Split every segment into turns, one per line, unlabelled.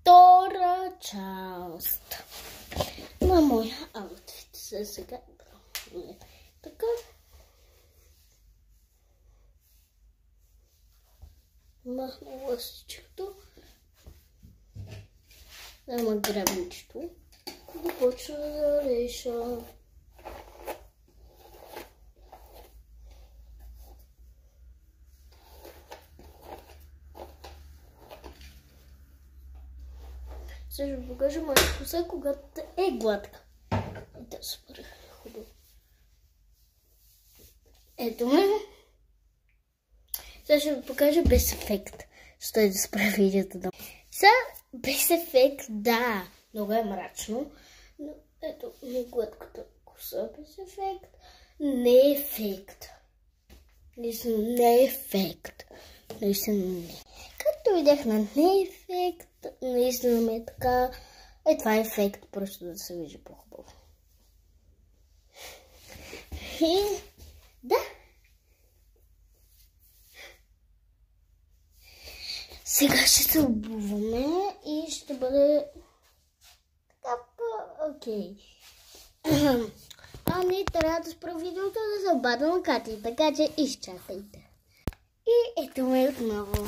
втора част на моя аутфит. Сега така. Махна лъстичето. Дама гребничето. Да почна да реша. Сега ще покажа моята коса, когато е гладка. Да, супер хубаво. Ето ме. Сега ще ви покажа без ефект. Стой да спра видеото. Да. Сега без ефект, да. Много е мрачно. Но ето ми гладката коса без ефект. Не е ефект. Наистина не е ефект. Наистина не. Както видях на не е ефект, наистина ми е така. Това е ефект, просто да се вижда по-хубаво. И да. Сега ще се обуваме и ще бъде така окей. Ами трябва да спра видеото да се обада на Кати, така че изчакайте. И ето ме отново.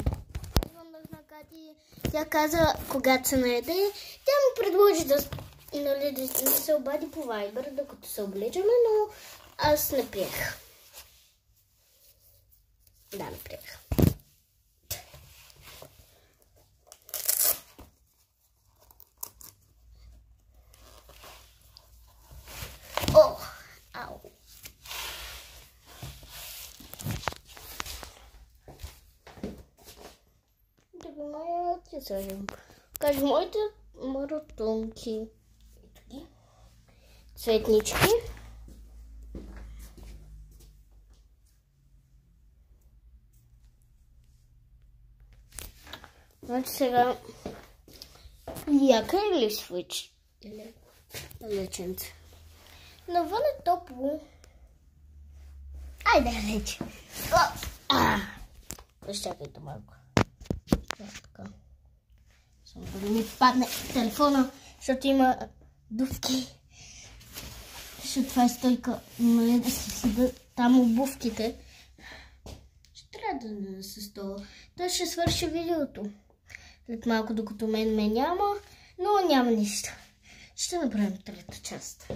На Кати, тя каза, когато се наеде, тя ми предложи да се обади по Viber, докато се обличаме, но аз не приех. Да, не приех. О, ау. Сега ще кажа моите маратонки. Цветнички. Значи сега яка или свич? Или леченце. Навън е топло. Айде вече. Изчакайте малко. Така. Само да ми падне телефона, защото има дупки. Защото това е стойка, нали, да се седат там обувките. Ще трябва да се стола. Той ще свърши видеото. След малко, докато мен ме няма, но няма нищо. Ще направим трета част.